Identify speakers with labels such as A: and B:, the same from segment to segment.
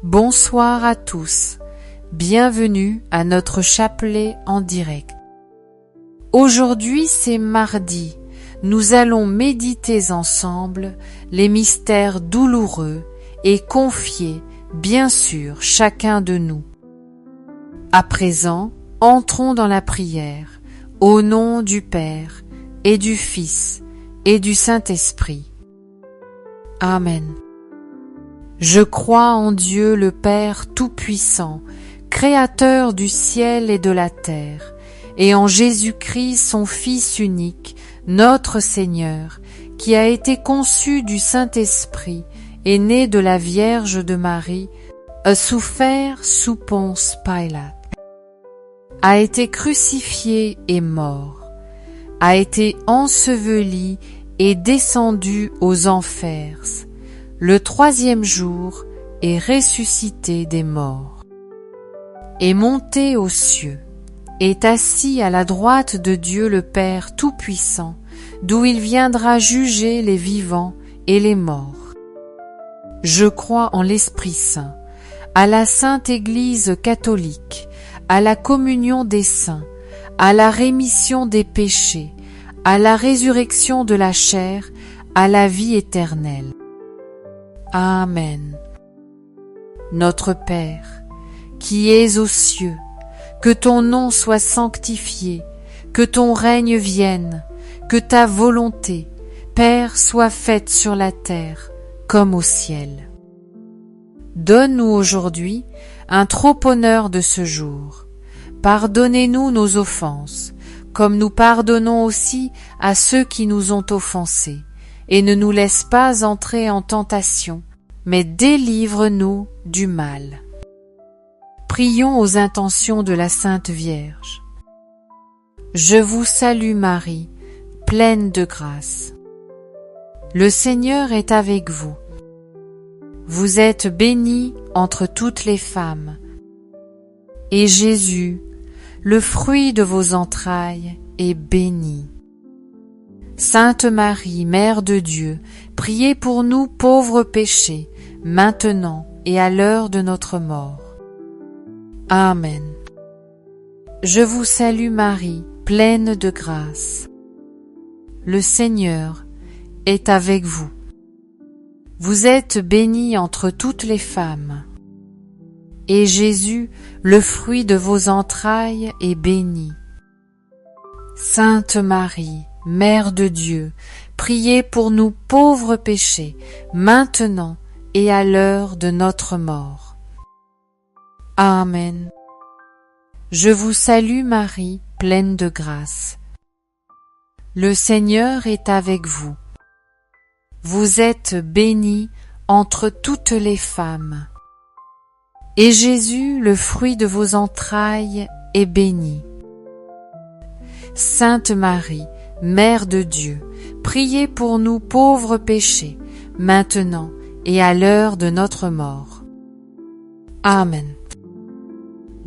A: Bonsoir à tous, bienvenue à notre chapelet en direct. Aujourd'hui c'est mardi, nous allons méditer ensemble les mystères douloureux et confier, bien sûr, chacun de nous. À présent, entrons dans la prière, au nom du Père et du Fils et du Saint-Esprit. Amen. Je crois en Dieu le Père Tout-Puissant, Créateur du ciel et de la terre, et en Jésus-Christ son Fils unique, notre Seigneur, qui a été conçu du Saint-Esprit et né de la Vierge de Marie, a souffert sous Ponce Pilate, a été crucifié et mort, a été enseveli et descendu aux enfers, le troisième jour est ressuscité des morts, est monté aux cieux, est assis à la droite de Dieu le Père Tout-Puissant, d'où il viendra juger les vivants et les morts. Je crois en l'Esprit Saint, à la Sainte Église catholique, à la communion des saints, à la rémission des péchés, à la résurrection de la chair, à la vie éternelle. Amen. Notre Père, qui es aux cieux, que ton nom soit sanctifié, que ton règne vienne, que ta volonté, Père, soit faite sur la terre comme au ciel. Donne-nous aujourd'hui un trop-honneur de ce jour. Pardonnez-nous nos offenses, comme nous pardonnons aussi à ceux qui nous ont offensés. Et ne nous laisse pas entrer en tentation, mais délivre-nous du mal. Prions aux intentions de la Sainte Vierge. Je vous salue Marie, pleine de grâce. Le Seigneur est avec vous. Vous êtes bénie entre toutes les femmes. Et Jésus, le fruit de vos entrailles, est béni. Sainte Marie, Mère de Dieu, priez pour nous pauvres péchés, maintenant et à l'heure de notre mort. Amen. Je vous salue Marie, pleine de grâce. Le Seigneur est avec vous. Vous êtes bénie entre toutes les femmes. Et Jésus, le fruit de vos entrailles, est béni. Sainte Marie, Mère de Dieu, priez pour nous pauvres péchés, maintenant et à l'heure de notre mort. Amen. Je vous salue Marie, pleine de grâce. Le Seigneur est avec vous. Vous êtes bénie entre toutes les femmes. Et Jésus, le fruit de vos entrailles, est béni. Sainte Marie, Mère de Dieu, priez pour nous pauvres péchés, maintenant et à l'heure de notre mort. Amen.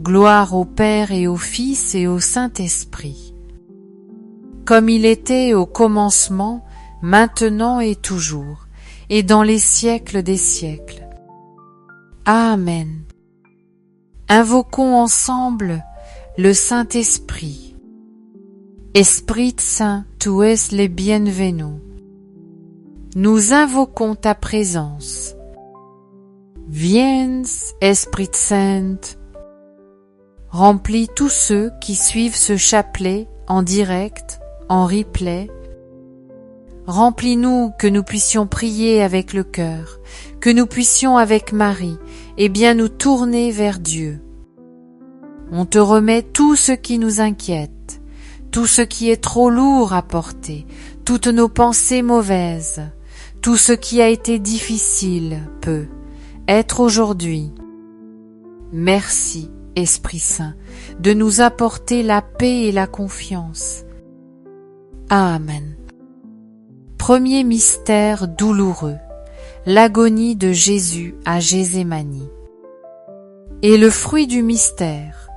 A: Gloire au Père et au Fils et au Saint-Esprit, comme il était au commencement, maintenant et toujours, et dans les siècles des siècles. Amen. Invoquons ensemble le Saint-Esprit. Esprit Saint, tu es le bienvenu. Nous invoquons ta présence. Viens, Esprit Saint. Remplis tous ceux qui suivent ce chapelet en direct, en replay. Remplis-nous que nous puissions prier avec le cœur, que nous puissions avec Marie, et bien nous tourner vers Dieu. On te remet tout ce qui nous inquiète, tout ce qui est trop lourd à porter, toutes nos pensées mauvaises, tout ce qui a été difficile peut être aujourd'hui. Merci, Esprit Saint, de nous apporter la paix et la confiance. Amen. Premier mystère douloureux, l'agonie de Jésus à Gethsémani. Et le fruit du mystère,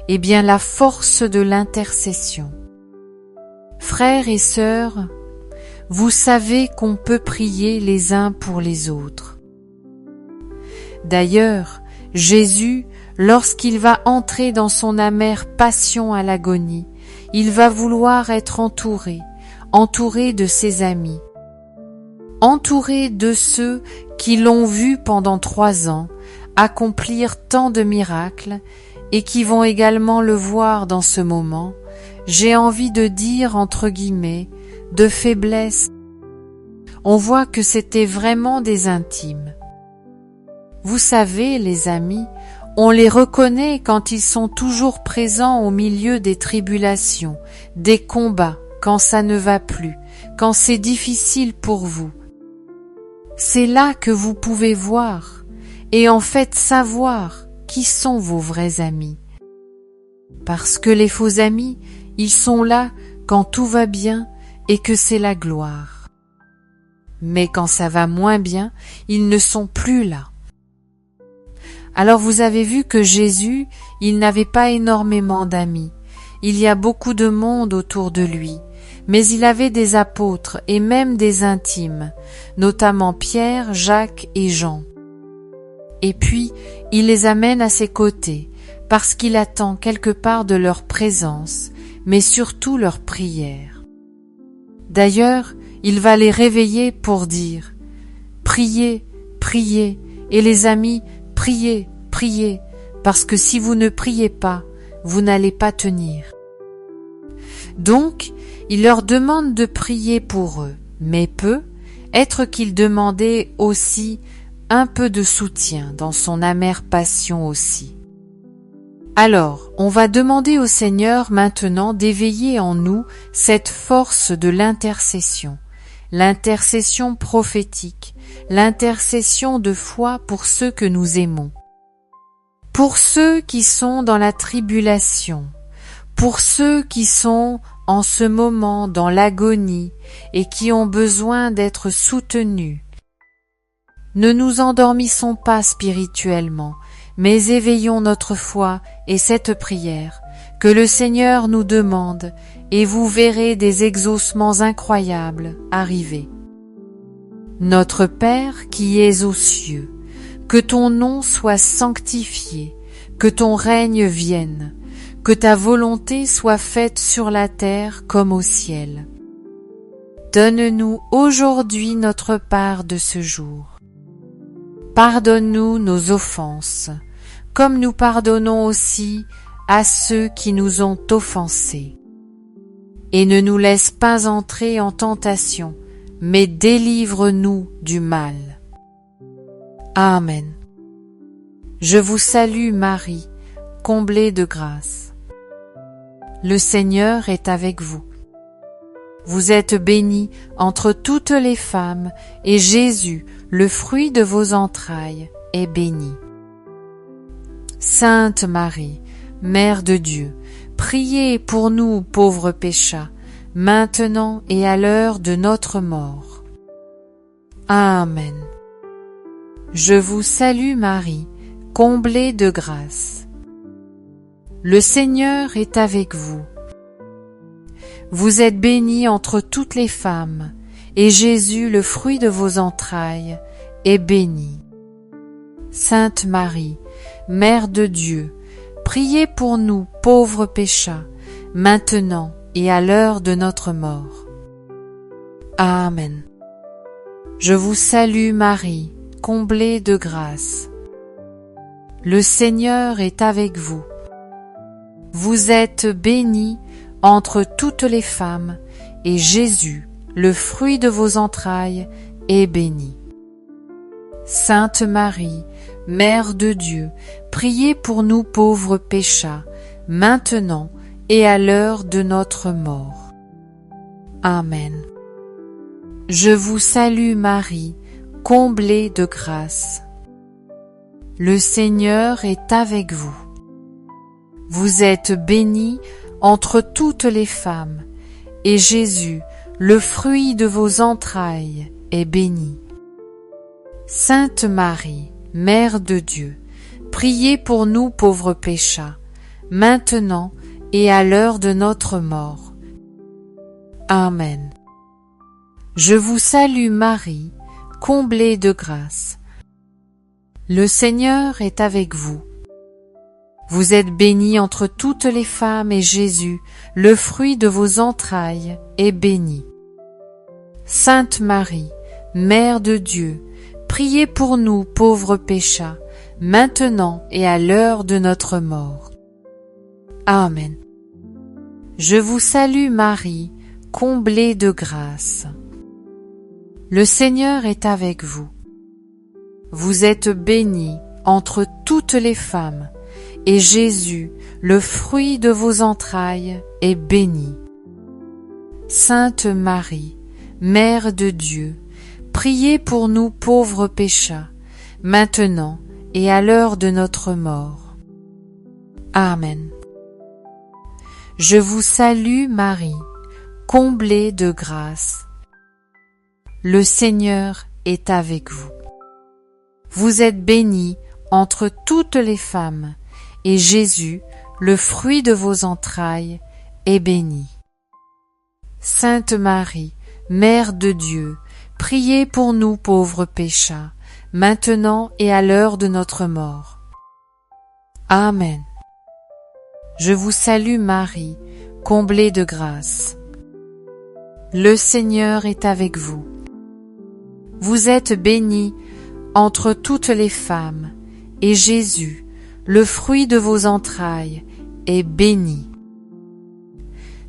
A: eh bien la force de l'intercession. Frères et sœurs, vous savez qu'on peut prier les uns pour les autres. D'ailleurs, Jésus, lorsqu'il va entrer dans son amère passion à l'agonie, il va vouloir être entouré de ses amis, entouré de ceux qui l'ont vu pendant 3 ans accomplir tant de miracles et qui vont également le voir dans ce moment, j'ai envie de dire entre guillemets, de faiblesse. On voit que c'était vraiment des intimes. Vous savez, les amis, on les reconnaît quand ils sont toujours présents au milieu des tribulations, des combats, quand ça ne va plus, quand c'est difficile pour vous. C'est là que vous pouvez voir et en fait savoir qui sont vos vrais amis. Parce que les faux amis, ils sont là quand tout va bien et que c'est la gloire. Mais quand ça va moins bien, ils ne sont plus là. Alors vous avez vu que Jésus, il n'avait pas énormément d'amis. Il y a beaucoup de monde autour de lui, mais il avait des apôtres et même des intimes, notamment Pierre, Jacques et Jean. Et puis, il les amène à ses côtés, parce qu'il attend quelque part de leur présence, mais surtout leur prière. D'ailleurs, il va les réveiller pour dire « Priez, priez » et les amis, priez, priez, parce que si vous ne priez pas, vous n'allez pas tenir. Donc, il leur demande de prier pour eux, mais peu, être qu'il demandait aussi un peu de soutien dans son amère passion aussi. Alors, on va demander au Seigneur maintenant d'éveiller en nous cette force de l'intercession prophétique, l'intercession de foi pour ceux que nous aimons, pour ceux qui sont dans la tribulation, pour ceux qui sont en ce moment dans l'agonie et qui ont besoin d'être soutenus. Ne nous endormissons pas spirituellement, mais éveillons notre foi et cette prière que le Seigneur nous demande et vous verrez des exaucements incroyables arriver. Notre Père qui es aux cieux, que ton nom soit sanctifié, que ton règne vienne, que ta volonté soit faite sur la terre comme au ciel. Donne-nous aujourd'hui notre part de ce jour. Pardonne-nous nos offenses, comme nous pardonnons aussi à ceux qui nous ont offensés. Et ne nous laisse pas entrer en tentation, mais délivre-nous du mal. Amen. Je vous salue Marie, comblée de grâce. Le Seigneur est avec vous. Vous êtes bénie entre toutes les femmes, et Jésus, le fruit de vos entrailles, est béni. Sainte Marie, Mère de Dieu, priez pour nous pauvres pécheurs, maintenant et à l'heure de notre mort. Amen. Je vous salue Marie, comblée de grâce. Le Seigneur est avec vous. Vous êtes bénie entre toutes les femmes, et Jésus, le fruit de vos entrailles, est béni. Sainte Marie, Mère de Dieu, priez pour nous pauvres pécheurs, maintenant et à l'heure de notre mort. Amen. Je vous salue Marie, comblée de grâce. Le Seigneur est avec vous. Vous êtes bénie entre toutes les femmes, et Jésus, le fruit de vos entrailles, est béni. Sainte Marie, Mère de Dieu, priez pour nous pauvres pécheurs, maintenant et à l'heure de notre mort. Amen. Je vous salue Marie, comblée de grâce. Le Seigneur est avec vous. Vous êtes bénie entre toutes les femmes, et Jésus, le fruit de vos entrailles, est béni. Sainte Marie, Mère de Dieu, priez pour nous pauvres pécheurs, maintenant et à l'heure de notre mort. Amen. Je vous salue Marie, comblée de grâce. Le Seigneur est avec vous. Vous êtes bénie entre toutes les femmes et Jésus, le fruit de vos entrailles, est béni. Sainte Marie, Mère de Dieu, priez pour nous pauvres pécheurs, maintenant et à l'heure de notre mort. Amen. Je vous salue Marie, comblée de grâce. Le Seigneur est avec vous. Vous êtes bénie entre toutes les femmes, et Jésus, le fruit de vos entrailles, est béni. Sainte Marie, Mère de Dieu, priez pour nous pauvres pécheurs, maintenant et à l'heure de notre mort. Amen. Je vous salue Marie, comblée de grâce. Le Seigneur est avec vous. Vous êtes bénie entre toutes les femmes, et Jésus, le fruit de vos entrailles, est béni. Sainte Marie, Mère de Dieu, priez pour nous pauvres pécheurs, maintenant et à l'heure de notre mort. Amen. Je vous salue Marie, comblée de grâce. Le Seigneur est avec vous. Vous êtes bénie entre toutes les femmes, et Jésus, le fruit de vos entrailles, est béni.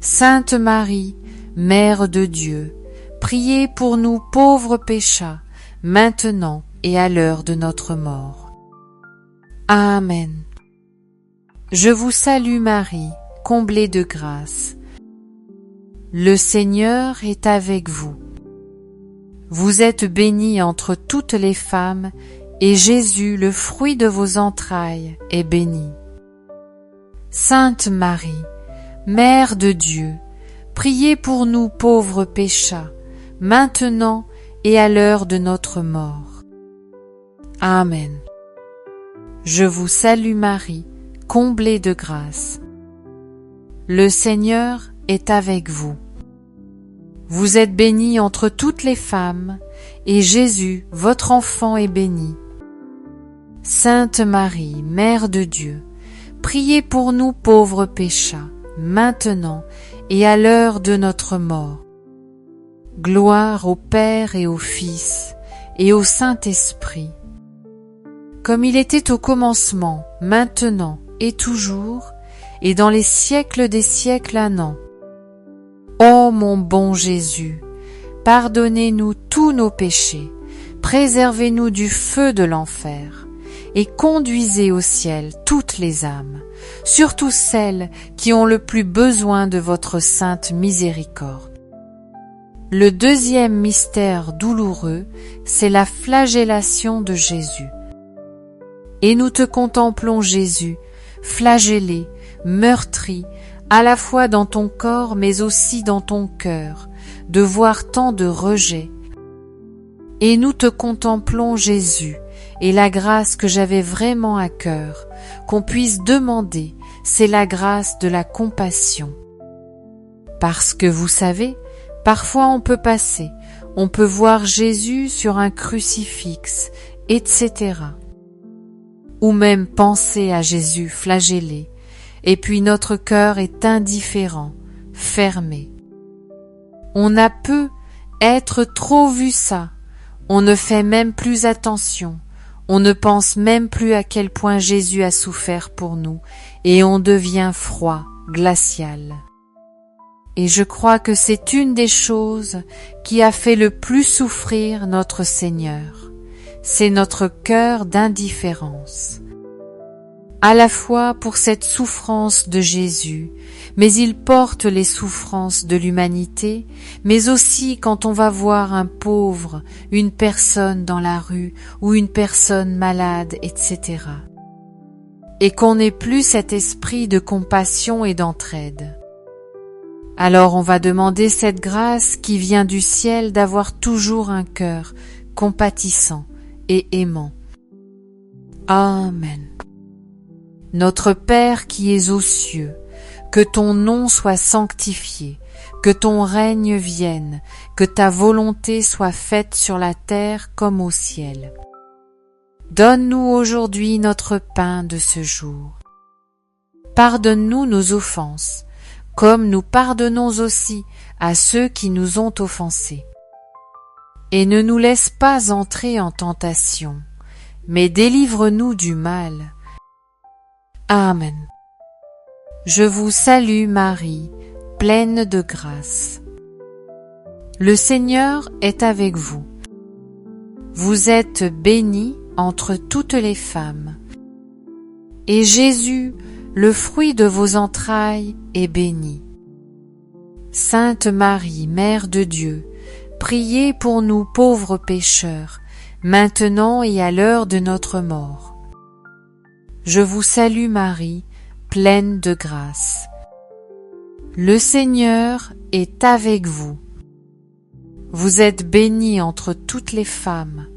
A: Sainte Marie, Mère de Dieu, priez pour nous pauvres pécheurs, maintenant et à l'heure de notre mort. Amen. Je vous salue Marie, comblée de grâce. Le Seigneur est avec vous. Vous êtes bénie entre toutes les femmes, et Jésus, le fruit de vos entrailles, est béni. Sainte Marie, Mère de Dieu, priez pour nous pauvres pécheurs, maintenant et à l'heure de notre mort. Amen. Je vous salue Marie, comblée de grâce. Le Seigneur est avec vous. Vous êtes bénie entre toutes les femmes, et Jésus, votre enfant, est béni. Sainte Marie, Mère de Dieu, priez pour nous pauvres pécheurs, maintenant et à l'heure de notre mort. Gloire au Père et au Fils et au Saint-Esprit, comme il était au commencement, maintenant et toujours, et dans les siècles des siècles. Amen. Ô mon bon Jésus, pardonnez-nous tous nos péchés, préservez-nous du feu de l'enfer, et conduisez au ciel toutes les âmes, surtout celles qui ont le plus besoin de votre sainte miséricorde. Le deuxième mystère douloureux, c'est la flagellation de Jésus. Et nous te contemplons, Jésus, flagellé, meurtri, à la fois dans ton corps mais aussi dans ton cœur, de voir tant de rejet. Et nous te contemplons, Jésus, et la grâce que j'avais vraiment à cœur, qu'on puisse demander, c'est la grâce de la compassion. Parce que vous savez, parfois on peut passer, on peut voir Jésus sur un crucifix, etc. Ou même penser à Jésus flagellé, et puis notre cœur est indifférent, fermé. On a peu être trop vu ça, on ne fait même plus attention, on ne pense même plus à quel point Jésus a souffert pour nous, et on devient froid, glacial. Et je crois que c'est une des choses qui a fait le plus souffrir notre Seigneur, c'est notre cœur d'indifférence. À la fois pour cette souffrance de Jésus, mais il porte les souffrances de l'humanité, mais aussi quand on va voir un pauvre, une personne dans la rue ou une personne malade, etc. Et qu'on n'ait plus cet esprit de compassion et d'entraide. Alors on va demander cette grâce qui vient du ciel d'avoir toujours un cœur compatissant et aimant. Amen. Notre Père qui es aux cieux, que ton nom soit sanctifié, que ton règne vienne, que ta volonté soit faite sur la terre comme au ciel. Donne-nous aujourd'hui notre pain de ce jour. Pardonne-nous nos offenses, comme nous pardonnons aussi à ceux qui nous ont offensés. Et ne nous laisse pas entrer en tentation, mais délivre-nous du mal. Amen. Je vous salue Marie, pleine de grâce. Le Seigneur est avec vous. Vous êtes bénie entre toutes les femmes. Et Jésus, le fruit de vos entrailles, est béni. Sainte Marie, Mère de Dieu, priez pour nous pauvres pécheurs, maintenant et à l'heure de notre mort. Je vous salue Marie, pleine de grâce. Le Seigneur est avec vous. Vous êtes bénie entre toutes les femmes.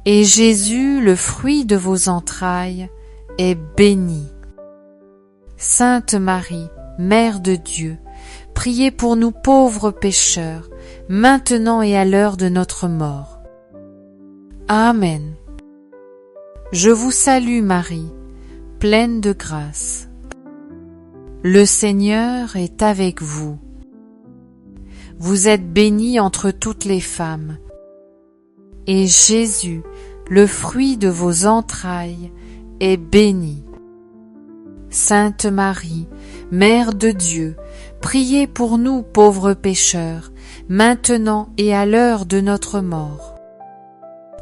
A: Et Jésus, le fruit de vos entrailles, est béni. Sainte Marie, Mère de Dieu, priez pour nous pauvres pécheurs, maintenant et à l'heure de notre mort. Amen. Je vous salue Marie, pleine de grâce. Le Seigneur est avec vous. Vous êtes bénie entre toutes les femmes. Et Jésus, le fruit de vos entrailles, est béni. Sainte Marie, Mère de Dieu, priez pour nous pauvres pécheurs, maintenant et à l'heure de notre mort.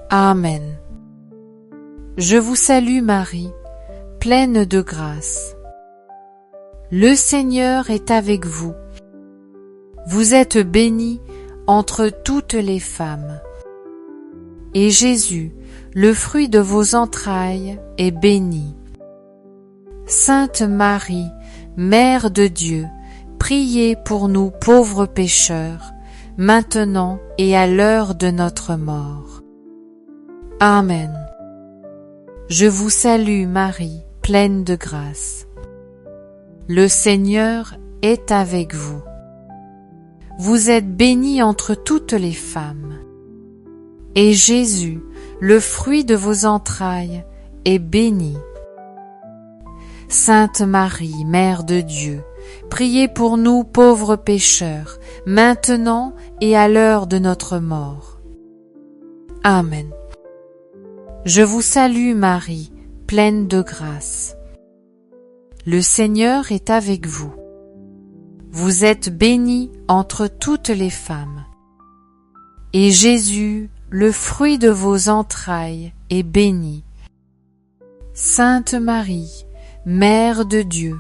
A: Amen. Je vous salue Marie, pleine de grâce. Le Seigneur est avec vous. Vous êtes bénie entre toutes les femmes. Et Jésus, le fruit de vos entrailles, est béni. Sainte Marie, Mère de Dieu, priez pour nous pauvres pécheurs, maintenant et à l'heure de notre mort. Amen. Je vous salue Marie, pleine de grâce. Le Seigneur est avec vous. Vous êtes bénie entre toutes les femmes. Et Jésus, le fruit de vos entrailles, est béni. Sainte Marie, Mère de Dieu, priez pour nous pauvres pécheurs, maintenant et à l'heure de notre mort. Amen. Je vous salue Marie, pleine de grâce. Le Seigneur est avec vous. Vous êtes bénie entre toutes les femmes. Et Jésus, le fruit de vos entrailles, est béni. Sainte Marie, Mère de Dieu,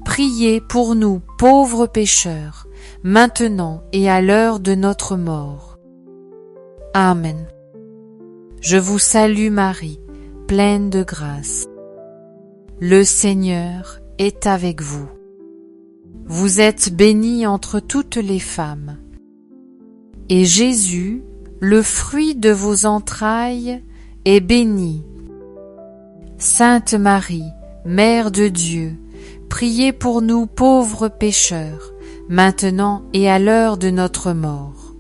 A: priez pour nous pauvres pécheurs, maintenant et à l'heure de notre mort. Amen. Je vous salue Marie, pleine de grâce. Le Seigneur est avec vous. Vous êtes bénie entre toutes les femmes. Et Jésus, le fruit de vos entrailles, est béni. Sainte Marie, Mère de Dieu, priez pour nous pauvres pécheurs, maintenant et à l'heure de notre mort.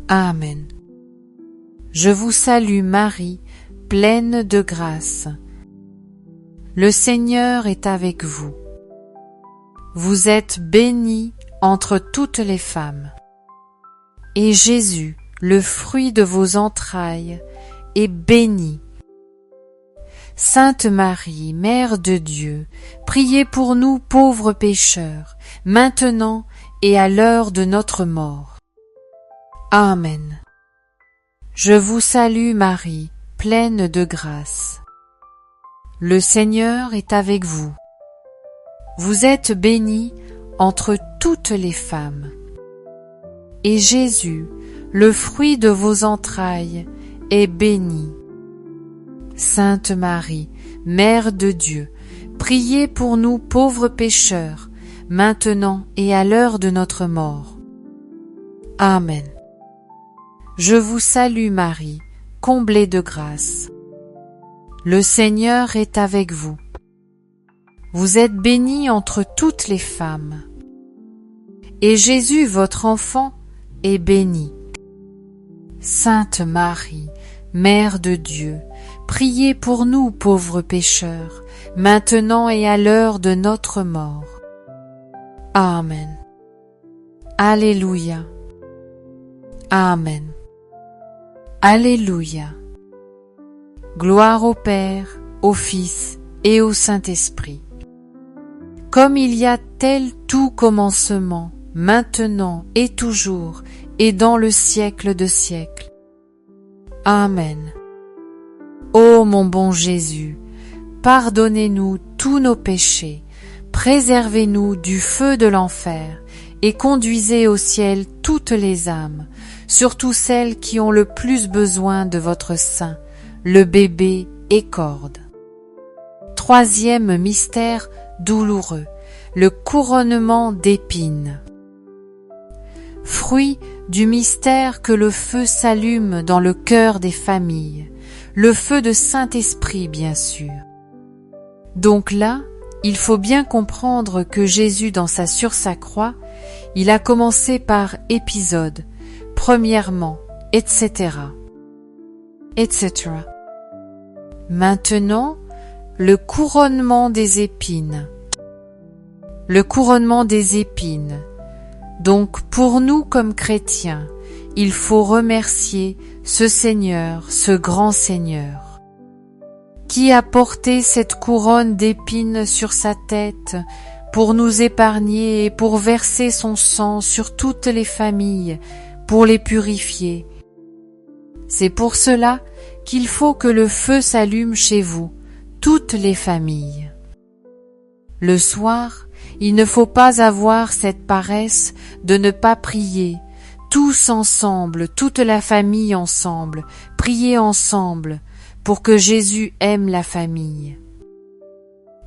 A: Amen. Je vous salue Marie, pleine de grâce. Le Seigneur est avec vous. Vous êtes bénie entre toutes les femmes. Et Jésus, le fruit de vos entrailles, est béni. Sainte Marie, Mère de Dieu, priez pour nous pauvres pécheurs, maintenant et à l'heure de notre mort. Amen. Je vous salue Marie, pleine de grâce. Le Seigneur est avec vous. Vous êtes bénie entre toutes les femmes. Et Jésus, le fruit de vos entrailles, est béni. Sainte Marie, Mère de Dieu, priez pour nous pauvres pécheurs, maintenant et à l'heure de notre mort. Amen. Je vous salue Marie, comblée de grâce. Le Seigneur est avec vous. Vous êtes bénie entre toutes les femmes. Et Jésus, votre enfant, est béni. Sainte Marie, Mère de Dieu, priez pour nous pauvres pécheurs, maintenant et à l'heure de notre mort. Amen. Alléluia. Amen. Alléluia. Gloire au Père, au Fils et au Saint-Esprit. Comme il y a tel tout commencement, maintenant et toujours, et dans le siècle de siècles. Amen. Ô mon bon Jésus, pardonnez-nous tous nos péchés, préservez-nous du feu de l'enfer, et conduisez au ciel toutes les âmes, surtout celles qui ont le plus besoin de votre sein, le bébé et corde. Troisième mystère douloureux, le couronnement d'épines. Fruit du mystère que le feu s'allume dans le cœur des familles, le feu de Saint-Esprit bien sûr. Donc là, il faut bien comprendre que Jésus sur sa croix, il a commencé par épisode, premièrement, etc. Maintenant, le couronnement des épines. Le couronnement des épines. Donc pour nous comme chrétiens, il faut remercier ce Seigneur, ce grand Seigneur, qui a porté cette couronne d'épines sur sa tête pour nous épargner et pour verser son sang sur toutes les familles, pour les purifier. C'est pour cela qu'il faut que le feu s'allume chez vous, toutes les familles. Le soir, il ne faut pas avoir cette paresse de ne pas prier, tous ensemble, toute la famille ensemble, prier ensemble, pour que Jésus aime la famille,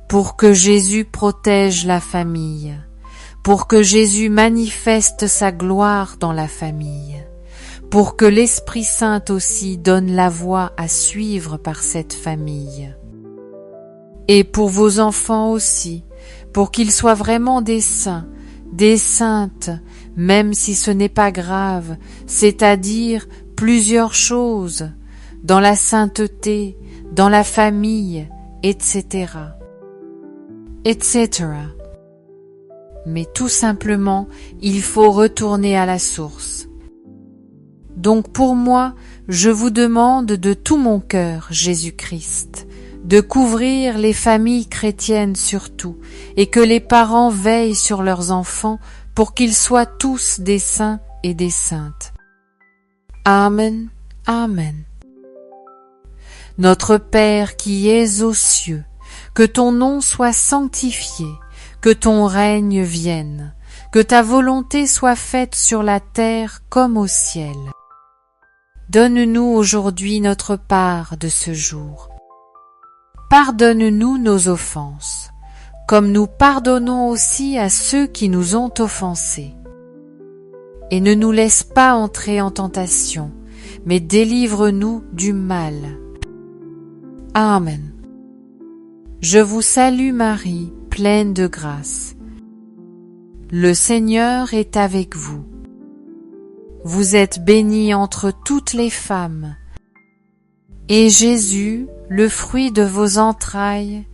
A: pour que Jésus protège la famille, pour que Jésus manifeste sa gloire dans la famille, pour que l'Esprit Saint aussi donne la voie à suivre par cette famille. Et pour vos enfants aussi, pour qu'ils soient vraiment des saints, des saintes, même si ce n'est pas grave, c'est-à-dire plusieurs choses, dans la sainteté, dans la famille, etc. etc. Mais tout simplement, il faut retourner à la source. Donc pour moi, je vous demande de tout mon cœur, Jésus-Christ, de couvrir les familles chrétiennes surtout, et que les parents veillent sur leurs enfants pour qu'ils soient tous des saints et des saintes. Amen, Amen. Notre Père qui es aux cieux, que ton nom soit sanctifié, que ton règne vienne, que ta volonté soit faite sur la terre comme au ciel. Donne-nous aujourd'hui notre part de ce jour. Pardonne-nous nos offenses, comme nous pardonnons aussi à ceux qui nous ont offensés. Et ne nous laisse pas entrer en tentation, mais délivre-nous du mal. Amen. Je vous salue Marie, pleine de grâce. Le Seigneur est avec vous. Vous êtes bénie entre toutes les femmes, et Jésus, le fruit de vos entrailles,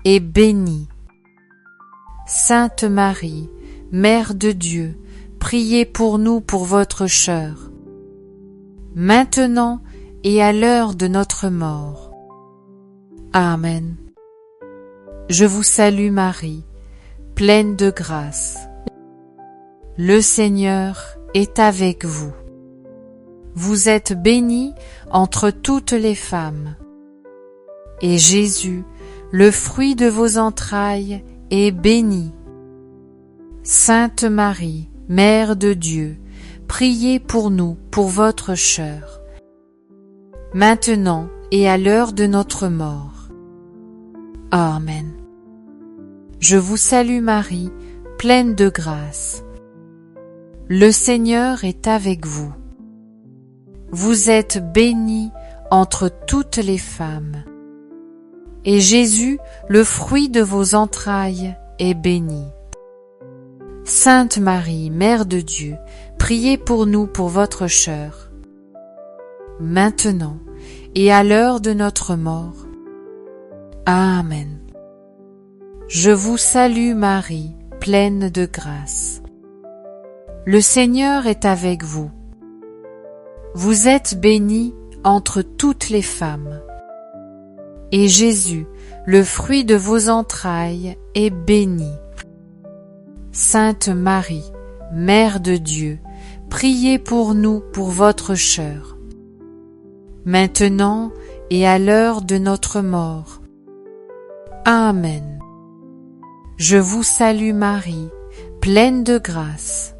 A: est béni. Sainte Marie, Mère de Dieu, priez pour nous pour votre chœur, maintenant et à l'heure de notre mort. Amen. Je vous salue Marie, pleine de grâce. Le Seigneur est avec vous. Vous êtes bénie entre toutes les femmes, et Jésus, le fruit de vos entrailles, est béni. Sainte Marie, Mère de Dieu, priez pour nous pour votre chœur, maintenant et à l'heure de notre mort. Amen. Je vous salue Marie, pleine de grâce. Le Seigneur est avec vous. Vous êtes bénie entre toutes les femmes, et Jésus, le fruit de vos entrailles, est béni. Sainte Marie, Mère de Dieu, priez pour nous pour votre chœur, maintenant et à l'heure de notre mort. Amen. Je vous salue Marie, pleine de grâce. Le Seigneur est avec vous. Vous êtes bénie entre toutes les femmes. Et Jésus, le fruit de vos entrailles, est béni. Sainte Marie, Mère de Dieu, priez pour nous pour votre chœur, maintenant et à l'heure de notre mort. Amen. Je vous salue Marie, pleine de grâce.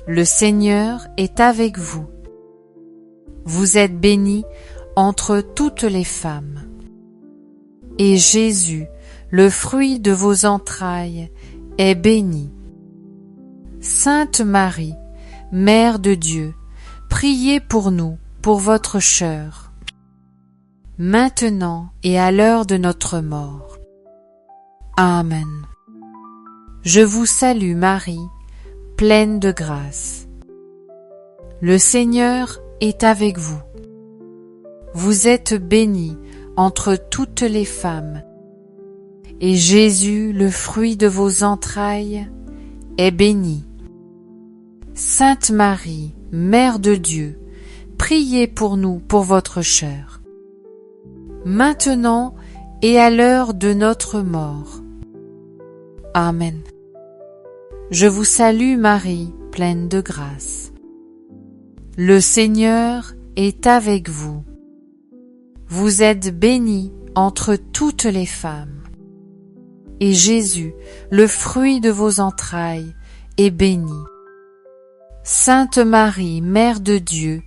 A: Le Seigneur est avec vous. Vous êtes bénie entre toutes les femmes. Et Jésus, le fruit de vos entrailles, est béni. Sainte Marie, Mère de Dieu, priez pour nous, pour votre chœur, maintenant et à l'heure de notre mort. Amen. Je vous salue Marie, pleine de grâce. Le Seigneur est avec vous. Vous êtes bénie entre toutes les femmes, et Jésus, le fruit de vos entrailles, est béni. Sainte Marie, Mère de Dieu, priez pour nous pour votre chœur, maintenant et à l'heure de notre mort. Amen. Je vous salue Marie, pleine de grâce. Le Seigneur est avec vous. Vous êtes bénie entre toutes les femmes. Et Jésus, le fruit de vos entrailles, est béni. Sainte Marie, Mère de Dieu,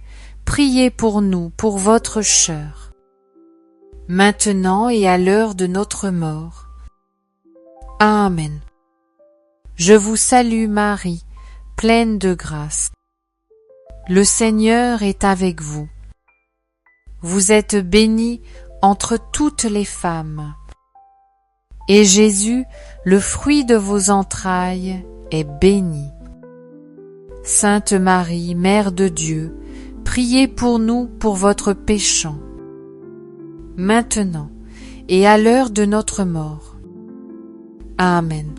A: priez pour nous pour votre chœur, maintenant et à l'heure de notre mort. Amen. Je vous salue Marie, pleine de grâce. Le Seigneur est avec vous. Vous êtes bénie entre toutes les femmes. Et Jésus, le fruit de vos entrailles, est béni. Sainte Marie, Mère de Dieu, priez pour nous pour votre péchant, maintenant et à l'heure de notre mort. Amen.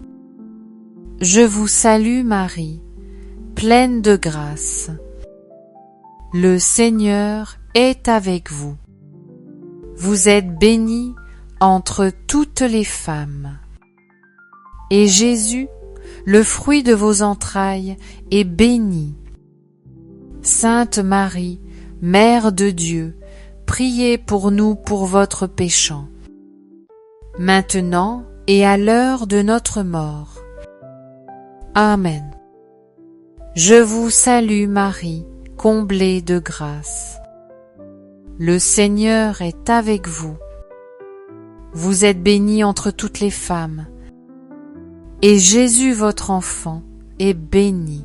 A: Je vous salue Marie, pleine de grâce. Le Seigneur est avec vous. Vous êtes bénie entre toutes les femmes. Et Jésus, le fruit de vos entrailles, est béni. Sainte Marie, Mère de Dieu, priez pour nous pour votre péchant, maintenant et à l'heure de notre mort. Amen. Je vous salue Marie, comblée de grâce. Le Seigneur est avec vous. Vous êtes bénie entre toutes les femmes, et Jésus votre enfant est béni.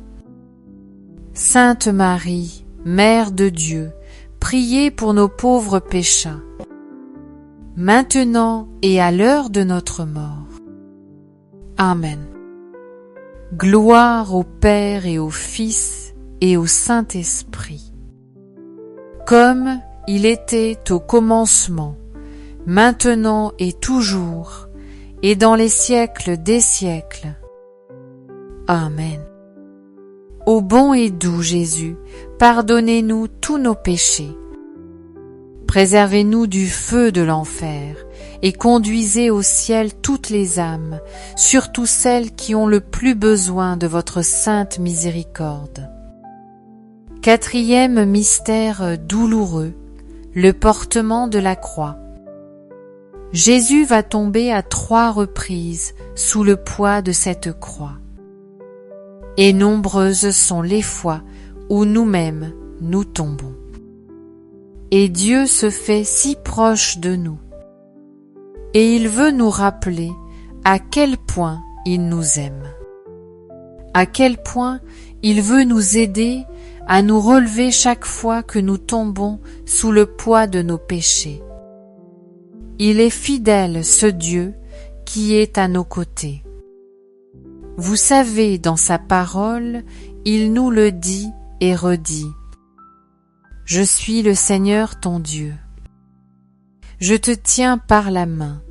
A: Sainte Marie, Mère de Dieu, priez pour nos pauvres pécheurs, maintenant et à l'heure de notre mort. Amen. Gloire au Père et au Fils et au Saint-Esprit, comme il était au commencement, maintenant et toujours, et dans les siècles des siècles. Amen. Ô bon et doux Jésus, pardonnez-nous tous nos péchés. Préservez-nous du feu de l'enfer et conduisez au ciel toutes les âmes, surtout celles qui ont le plus besoin de votre sainte miséricorde. Quatrième mystère douloureux, le portement de la croix. Jésus va tomber à 3 reprises sous le poids de cette croix. Et nombreuses sont les fois où nous-mêmes nous tombons. Et Dieu se fait si proche de nous. Et il veut nous rappeler à quel point il nous aime. À quel point il veut nous aider à nous relever chaque fois que nous tombons sous le poids de nos péchés. Il est fidèle, ce Dieu qui est à nos côtés. Vous savez, dans sa parole, il nous le dit et redit. je suis le Seigneur ton Dieu. Je te tiens par la main,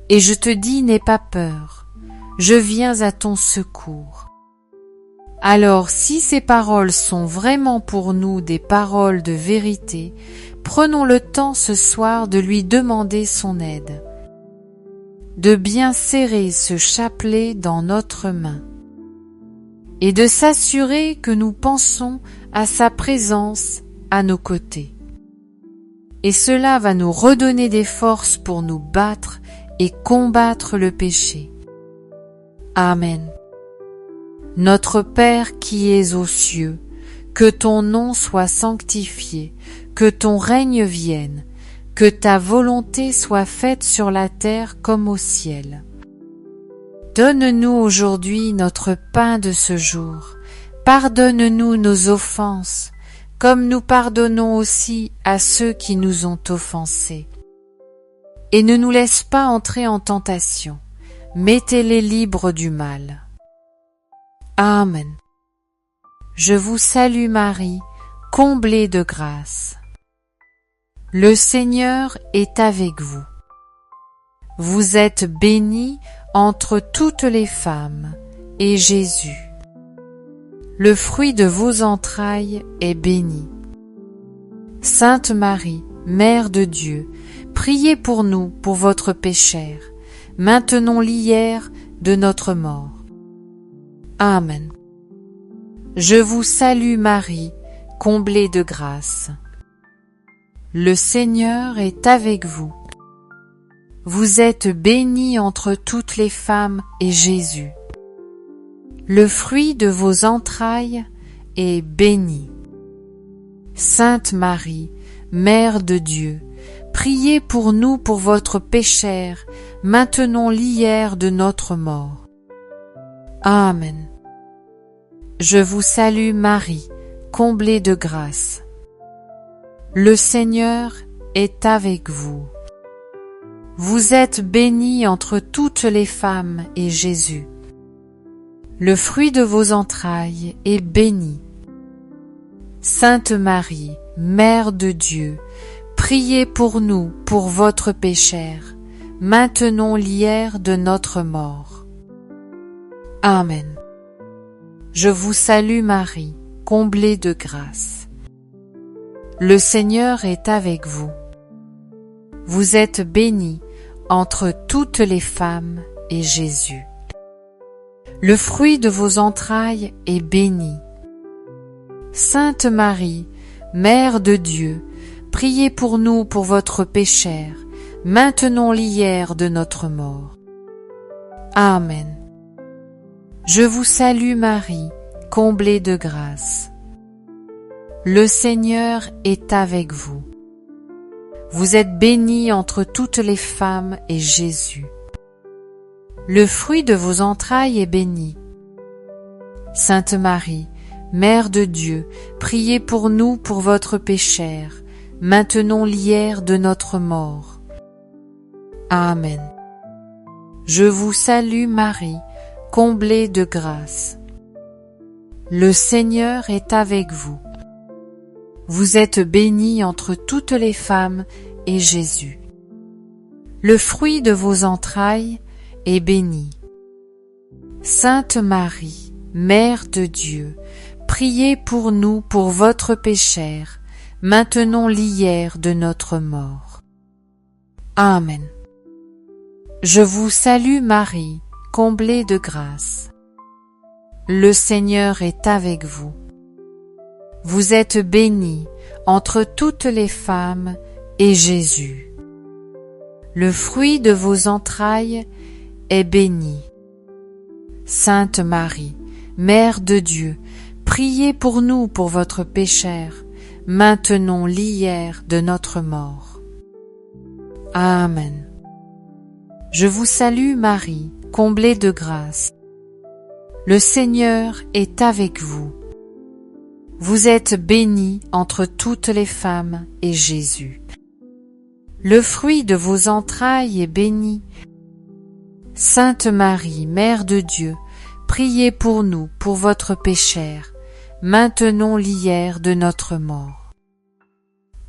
A: et je te dis n'aie pas peur, je viens à ton secours. Alors si ces paroles sont vraiment pour nous des paroles de vérité, prenons le temps ce soir de lui demander son aide, de bien serrer ce chapelet dans notre main, et de s'assurer que nous pensons à sa présence à nos côtés. Et cela va nous redonner des forces pour nous battre et combattre le péché. Amen. Notre Père qui es aux cieux, que ton nom soit sanctifié, que ton règne vienne, que ta volonté soit faite sur la terre comme au ciel. Donne-nous aujourd'hui notre pain de ce jour. Pardonne-nous nos offenses, comme nous pardonnons aussi à ceux qui nous ont offensés. Et ne nous laisse pas entrer en tentation, mettez-les libres du mal. Amen. Je vous salue Marie, comblée de grâce. Le Seigneur est avec vous. Vous êtes bénie entre toutes les femmes, et Jésus, le fruit de vos entrailles, est béni. Sainte Marie, Mère de Dieu, priez pour nous pour votre pécheur, maintenant l'heure de notre mort. Amen. Je vous salue Marie, comblée de grâce. Le Seigneur est avec vous. Vous êtes bénie entre toutes les femmes, et Jésus, le fruit de vos entrailles, est béni. Sainte Marie, Mère de Dieu, priez pour nous pour votre pécheur, maintenant l'heure de notre mort. Amen. Je vous salue Marie, comblée de grâce. Le Seigneur est avec vous. Vous êtes bénie entre toutes les femmes, et Jésus, le fruit de vos entrailles, est béni. Sainte Marie, Mère de Dieu, priez pour nous pour votre pécheur, maintenant l'heure de notre mort. Amen. Je vous salue Marie, comblée de grâce. Le Seigneur est avec vous. Vous êtes bénie entre toutes les femmes, et Jésus, le fruit de vos entrailles, est béni. Sainte Marie, Mère de Dieu, priez pour nous pour votre pécheur, maintenant l'heure de notre mort. Amen. Je vous salue Marie, comblée de grâce. Le Seigneur est avec vous. Vous êtes bénie entre toutes les femmes, et Jésus, le fruit de vos entrailles, est béni. Sainte Marie, Mère de Dieu, priez pour nous pour votre pécheur, maintenant l'heure de notre mort. Amen. Je vous salue Marie, comblée de grâce. Le Seigneur est avec vous. Vous êtes bénie entre toutes les femmes, et Jésus, le fruit de vos entrailles, est béni. Sainte Marie, Mère de Dieu, priez pour nous pour votre pécheur, maintenant l'heure de notre mort. Amen. Je vous salue Marie, comblée de grâce. Le Seigneur est avec vous. Vous êtes bénie entre toutes les femmes, et Jésus, le fruit de vos entrailles, est béni. Sainte Marie, Mère de Dieu, priez pour nous pour votre pécheur, maintenant l'heure de notre mort. Amen. Je vous salue Marie, comblée de grâce. Le Seigneur est avec vous. Vous êtes bénie entre toutes les femmes, et Jésus, le fruit de vos entrailles, est béni. Sainte Marie, Mère de Dieu, priez pour nous pour votre pécheur, maintenant l'heure de notre mort.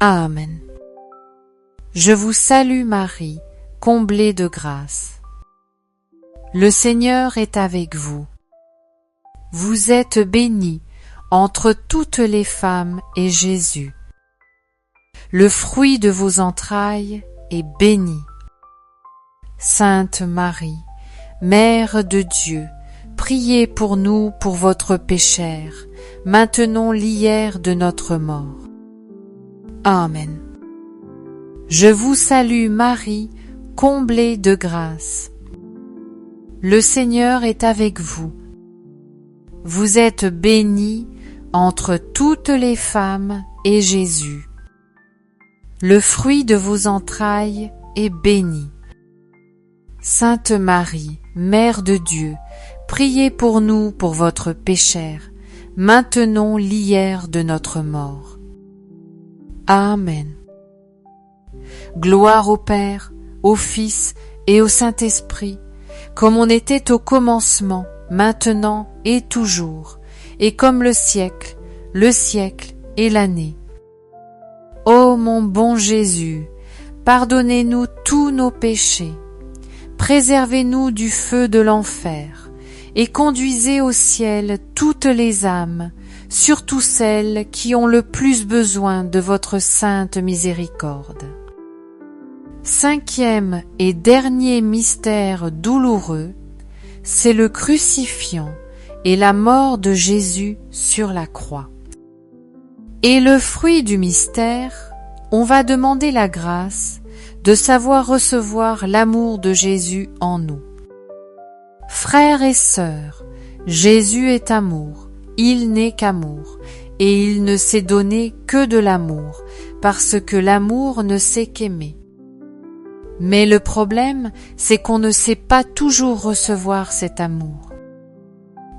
A: Amen. Je vous salue Marie, comblée de grâce. Le Seigneur est avec vous. Vous êtes bénie entre toutes les femmes et Jésus, le fruit de vos entrailles, est béni. Sainte Marie, Mère de Dieu, priez pour nous pour votre pécheur, maintenant l'heure de notre mort. Amen. Je vous salue Marie, comblée de grâce. Le Seigneur est avec vous. Vous êtes bénie entre toutes les femmes et Jésus, le fruit de vos entrailles, est béni. Sainte Marie, Mère de Dieu, priez pour nous pour votre pécheur, maintenant l'heure de notre mort. Amen. Gloire au Père, au Fils et au Saint-Esprit, comme on était au commencement, maintenant et toujours, et comme le siècle et l'année. Ô mon bon Jésus, pardonnez-nous tous nos péchés, préservez-nous du feu de l'enfer, et conduisez au ciel toutes les âmes, surtout celles qui ont le plus besoin de votre sainte miséricorde. Cinquième et dernier mystère douloureux, c'est le crucifixion et la mort de Jésus sur la croix. Et le fruit du mystère, on va demander la grâce de savoir recevoir l'amour de Jésus en nous. Frères et sœurs, Jésus est amour, il n'est qu'amour, et il ne s'est donné que de l'amour, parce que l'amour ne sait qu'aimer. Mais le problème, c'est qu'on ne sait pas toujours recevoir cet amour.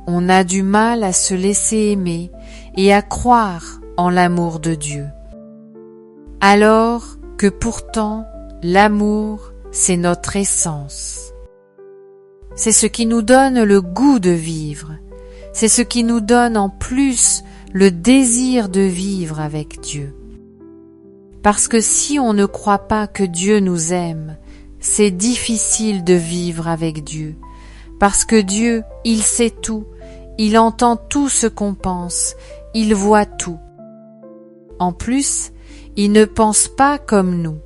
A: On a du mal à se laisser aimer et à croire en l'amour de Dieu. Alors que pourtant, l'amour, c'est notre essence. C'est ce qui nous donne le goût de vivre. C'est ce qui nous donne en plus le désir de vivre avec Dieu. Parce que si on ne croit pas que Dieu nous aime, c'est difficile de vivre avec Dieu. Parce que Dieu, il sait tout, il entend tout ce qu'on pense, il voit tout. En plus, il ne pense pas comme nous,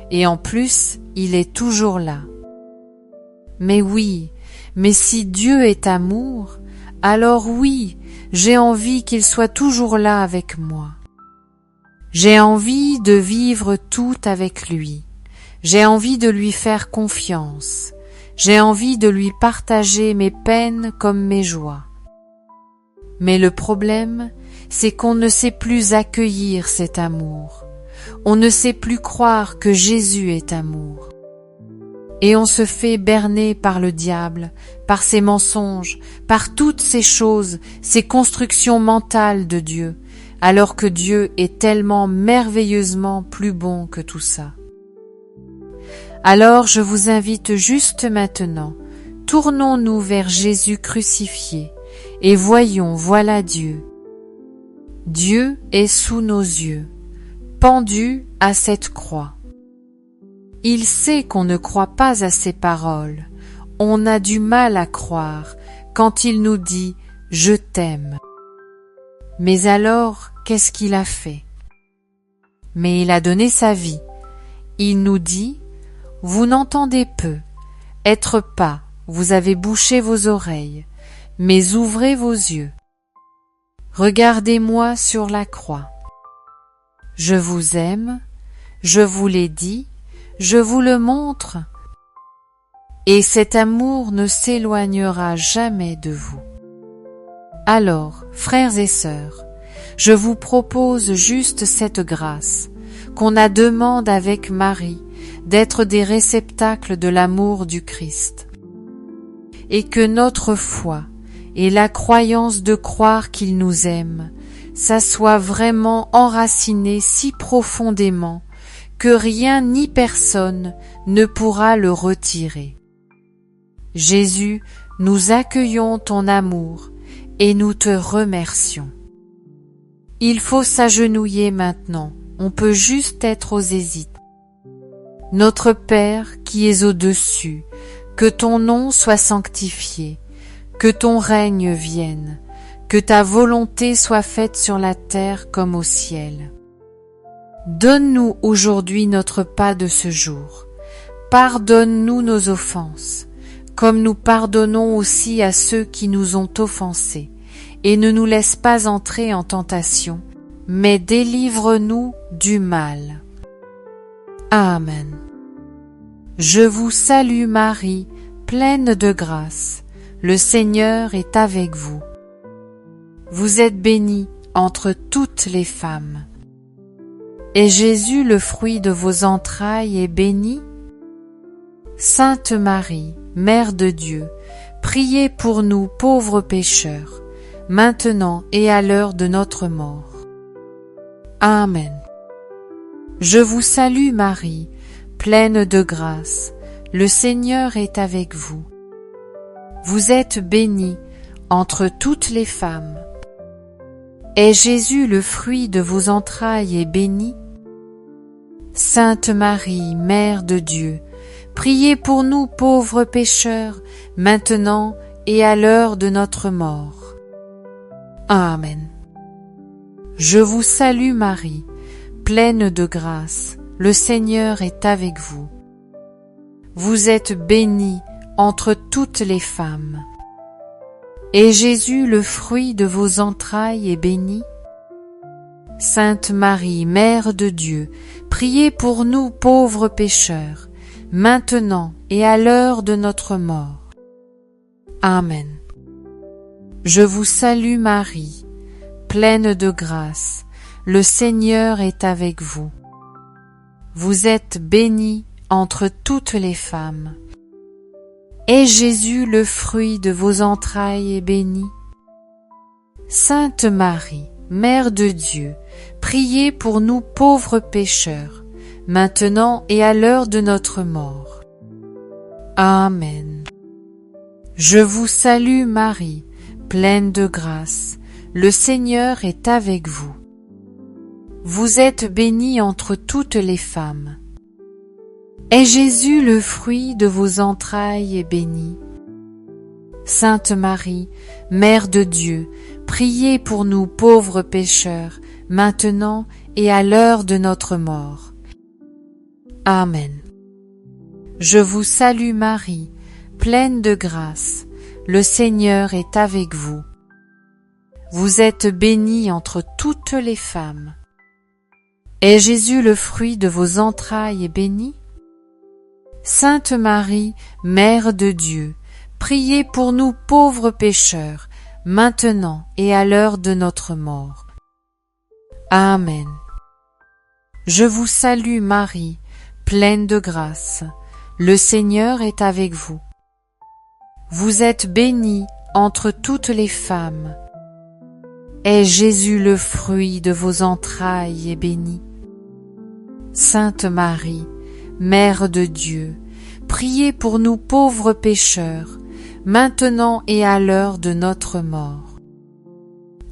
A: et en plus, il est toujours là. Mais oui, mais si Dieu est amour, alors oui, j'ai envie qu'il soit toujours là avec moi. J'ai envie de vivre tout avec lui. J'ai envie de lui faire confiance. J'ai envie de lui partager mes peines comme mes joies. Mais le problème, c'est qu'on ne sait plus accueillir cet amour. On ne sait plus croire que Jésus est amour. Et on se fait berner par le diable, par ses mensonges, par toutes ces choses, ces constructions mentales de Dieu, alors que Dieu est tellement merveilleusement plus bon que tout ça. Alors je vous invite juste maintenant, tournons-nous vers Jésus crucifié, et voyons, voilà Dieu. Dieu est sous nos yeux, pendu à cette croix. Il sait qu'on ne croit pas à ses paroles, on a du mal à croire quand il nous dit « Je t'aime ». Mais alors, qu'est-ce qu'il a fait? Mais il a donné sa vie. Il nous dit « Vous n'entendez peu, être pas, vous avez bouché vos oreilles, mais ouvrez vos yeux. Regardez-moi sur la croix. Je vous aime, je vous l'ai dit, je vous le montre, et cet amour ne s'éloignera jamais de vous. » Alors, frères et sœurs, je vous propose juste cette grâce, qu'on la demande avec Marie, d'être des réceptacles de l'amour du Christ, et que notre foi et la croyance de croire qu'il nous aime, ça soit vraiment enraciné si profondément que rien ni personne ne pourra le retirer. Jésus, nous accueillons ton amour et nous te remercions. Il faut s'agenouiller maintenant on peut juste être aux hésites. Notre Père qui es au-dessus, que ton nom soit sanctifié, que ton règne vienne, que ta volonté soit faite sur la terre comme au ciel. Donne-nous aujourd'hui notre pain de ce jour. Pardonne-nous nos offenses, comme nous pardonnons aussi à ceux qui nous ont offensés, et ne nous laisse pas entrer en tentation, mais délivre-nous du mal. Amen. Je vous salue Marie, pleine de grâce, le Seigneur est avec vous. Vous êtes bénie entre toutes les femmes. Et Jésus, le fruit de vos entrailles, est béni. Sainte Marie, Mère de Dieu, priez pour nous pauvres pécheurs, maintenant et à l'heure de notre mort. Amen. Je vous salue Marie, pleine de grâce, le Seigneur est avec vous. Vous êtes bénie entre toutes les femmes. Et Jésus, le fruit de vos entrailles, est béni. Sainte Marie, Mère de Dieu, priez pour nous pauvres pécheurs, maintenant et à l'heure de notre mort. Amen. Je vous salue Marie, pleine de grâce, le Seigneur est avec vous. Vous êtes bénie entre toutes les femmes. Et Jésus, le fruit de vos entrailles, est béni. Sainte Marie, Mère de Dieu, priez pour nous pauvres pécheurs, maintenant et à l'heure de notre mort. Amen. Je vous salue Marie, pleine de grâce, le Seigneur est avec vous. Vous êtes bénie entre toutes les femmes. Et Jésus, le fruit de vos entrailles, est béni. Sainte Marie, Mère de Dieu, priez pour nous pauvres pécheurs, maintenant et à l'heure de notre mort. Amen. Je vous salue Marie, pleine de grâce, le Seigneur est avec vous. Vous êtes bénie entre toutes les femmes. Et Jésus, le fruit de vos entrailles, est béni. Sainte Marie, Mère de Dieu, priez pour nous pauvres pécheurs, maintenant et à l'heure de notre mort. Amen. Je vous salue Marie, pleine de grâce, le Seigneur est avec vous. Vous êtes bénie entre toutes les femmes. Et Jésus, le fruit de vos entrailles, est béni. Sainte Marie, Mère de Dieu, priez pour nous pauvres pécheurs, maintenant et à l'heure de notre mort. Amen. Je vous salue Marie, pleine de grâce, le Seigneur est avec vous. Vous êtes bénie entre toutes les femmes. Et Jésus, le fruit de vos entrailles, est béni. Sainte Marie, Mère de Dieu, priez pour nous pauvres pécheurs, maintenant et à l'heure de notre mort.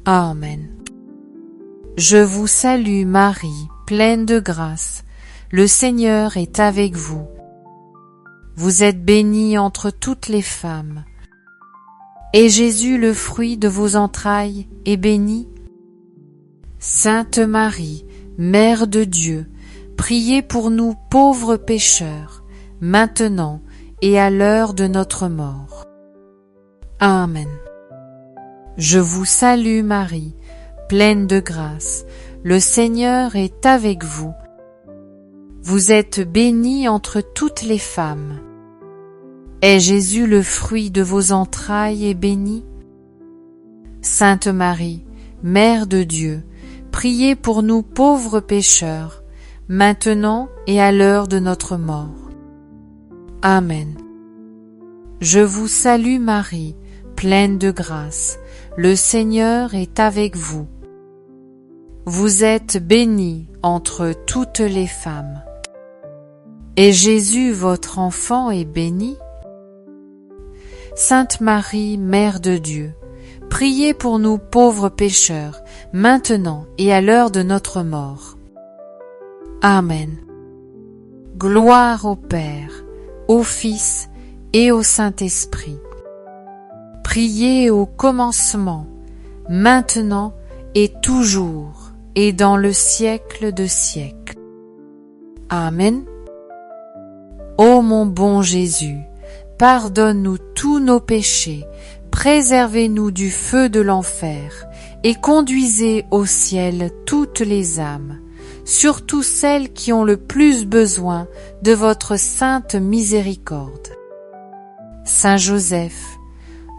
A: Amen. Je vous salue Marie, pleine de grâce, le Seigneur est avec vous. Vous êtes bénie entre toutes les femmes. Et Jésus, le fruit de vos entrailles, est béni. Sainte Marie, Mère de Dieu, priez pour nous pauvres pécheurs, maintenant et à l'heure de notre mort. Amen. Je vous salue Marie, pleine de grâce, le Seigneur est avec vous. Vous êtes bénie entre toutes les femmes. Et Jésus, le fruit de vos entrailles, est béni. Sainte Marie, Mère de Dieu, priez pour nous pauvres pécheurs, maintenant et à l'heure de notre mort. Amen. Je vous salue Marie, pleine de grâce, le Seigneur est avec vous. Vous êtes bénie entre toutes les femmes. Et Jésus, votre enfant, est béni. Sainte Marie, Mère de Dieu, priez pour nous pauvres pécheurs, maintenant et à l'heure de notre mort. Amen. Gloire au Père, au Fils et au Saint-Esprit. Priez au commencement, maintenant et toujours, et dans le siècle de siècles. Amen. Ô mon bon Jésus, pardonne-nous tous nos péchés, préservez-nous du feu de l'enfer, et conduisez au ciel toutes les âmes, surtout celles qui ont le plus besoin de votre sainte miséricorde. Saint Joseph,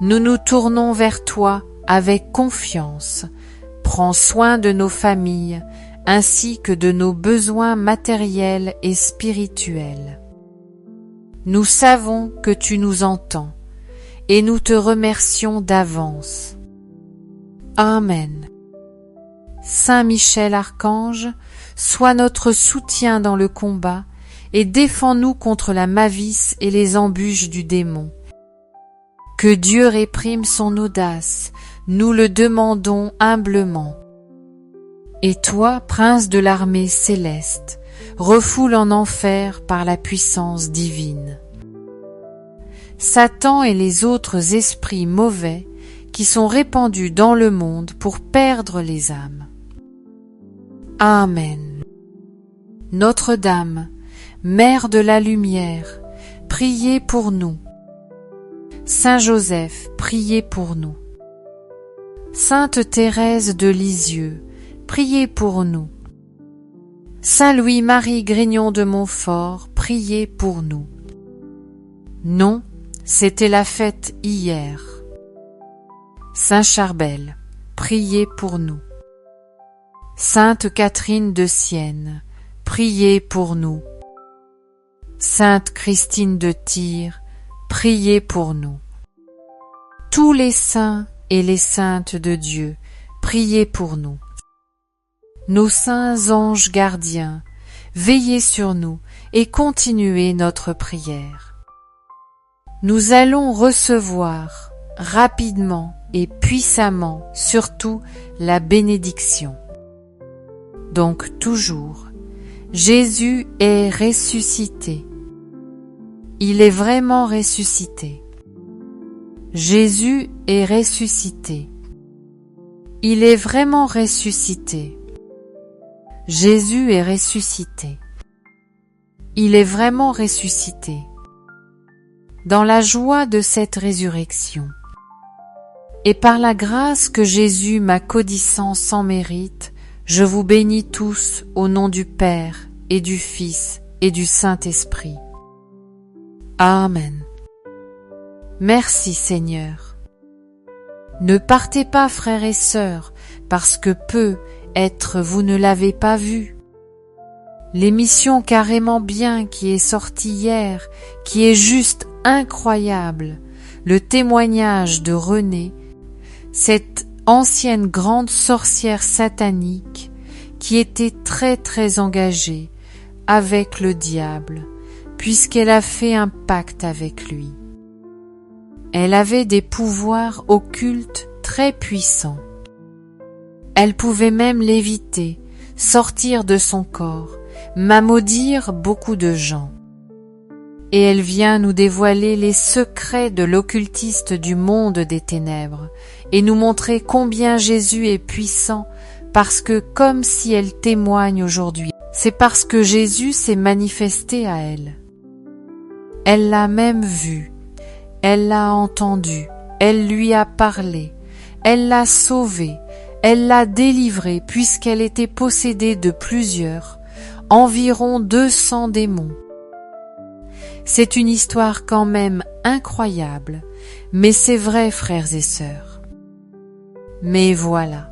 A: nous nous tournons vers toi avec confiance. Prends soin de nos familles, ainsi que de nos besoins matériels et spirituels. Nous savons que tu nous entends, et nous te remercions d'avance. Amen. Saint Michel Archange, sois notre soutien dans le combat, et défends-nous contre la malice et les embûches du démon. Que Dieu réprime son audace, nous le demandons humblement. Et toi, prince de l'armée céleste, refoule en enfer par la puissance divine Satan et les autres esprits mauvais qui sont répandus dans le monde pour perdre les âmes. Amen. Notre-Dame, Mère de la Lumière, priez pour nous. Saint Joseph, priez pour nous. Sainte Thérèse de Lisieux, priez pour nous. Saint Louis-Marie Grignon de Montfort, priez pour nous. Non, c'était la fête hier. Saint Charbel, priez pour nous. Sainte Catherine de Sienne, priez pour nous. Sainte Christine de Tyr, priez pour nous. Tous les saints et les saintes de Dieu, priez pour nous. Nos saints anges gardiens, veillez sur nous et continuez notre prière. Nous allons recevoir rapidement et puissamment surtout la bénédiction. Donc toujours, Jésus est ressuscité. Il est vraiment ressuscité. Jésus est ressuscité. Il est vraiment ressuscité. Jésus est ressuscité. Il est vraiment ressuscité. Dans la joie de cette résurrection, et par la grâce que Jésus m'a codissant sans mérite, je vous bénis tous au nom du Père et du Fils et du Saint-Esprit. Amen. Merci Seigneur. Ne partez pas, frères et sœurs, parce que peut-être vous ne l'avez pas vu. L'émission Carrément Bien qui est sortie hier, qui est juste incroyable, le témoignage de Renée, cette ancienne grande sorcière satanique qui était très très engagée avec le diable, puisqu'elle a fait un pacte avec lui. Elle avait des pouvoirs occultes très puissants. Elle pouvait même léviter, sortir de son corps, maudire beaucoup de gens. Et elle vient nous dévoiler les secrets de l'occultiste du monde des ténèbres et nous montrer combien Jésus est puissant, parce que comme si elle témoigne aujourd'hui, c'est parce que Jésus s'est manifesté à elle. Elle l'a même vu, elle l'a entendu, elle lui a parlé, elle l'a sauvé, elle l'a délivré puisqu'elle était possédée de plusieurs, environ 200 démons. C'est une histoire quand même incroyable, mais c'est vrai, frères et sœurs. Mais voilà,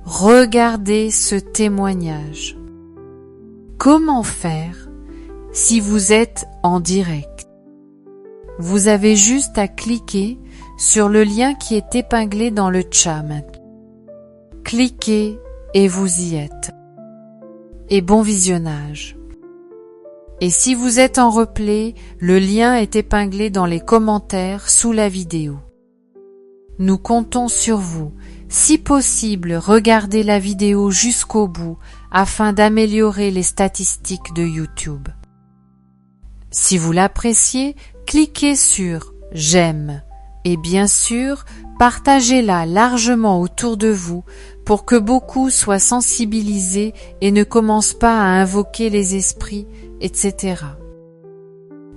A: regardez ce témoignage. Comment faire si vous êtes en direct? Vous avez juste à cliquer sur le lien qui est épinglé dans le chat. Cliquez et vous y êtes. Et bon visionnage. Et si vous êtes en replay, le lien est épinglé dans les commentaires sous la vidéo. Nous comptons sur vous. Si possible, regardez la vidéo jusqu'au bout afin d'améliorer les statistiques de YouTube. Si vous l'appréciez, cliquez sur « J'aime » et bien sûr, partagez-la largement autour de vous pour que beaucoup soient sensibilisés et ne commencent pas à invoquer les esprits, etc.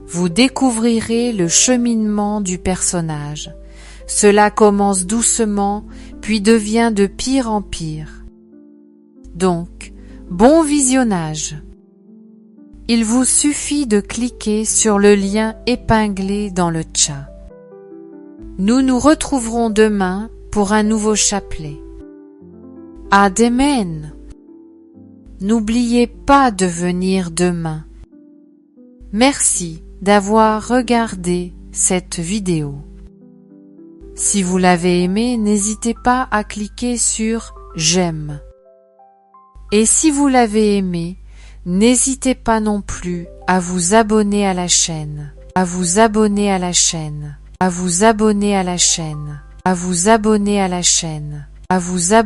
A: Vous découvrirez le cheminement du personnage. Cela commence doucement, puis devient de pire en pire. Donc, bon visionnage. Il vous suffit de cliquer sur le lien épinglé dans le chat. Nous nous retrouverons demain pour un nouveau chapelet. Amen. N'oubliez pas de venir demain. Merci d'avoir regardé cette vidéo. Si vous l'avez aimé, n'hésitez pas à cliquer sur « J'aime ». Et si vous l'avez aimé, n'hésitez pas non plus à vous abonner à la chaîne, à vous abonner à la chaîne, à vous abonner à la chaîne, à vous abonner à la chaîne, à vous abonner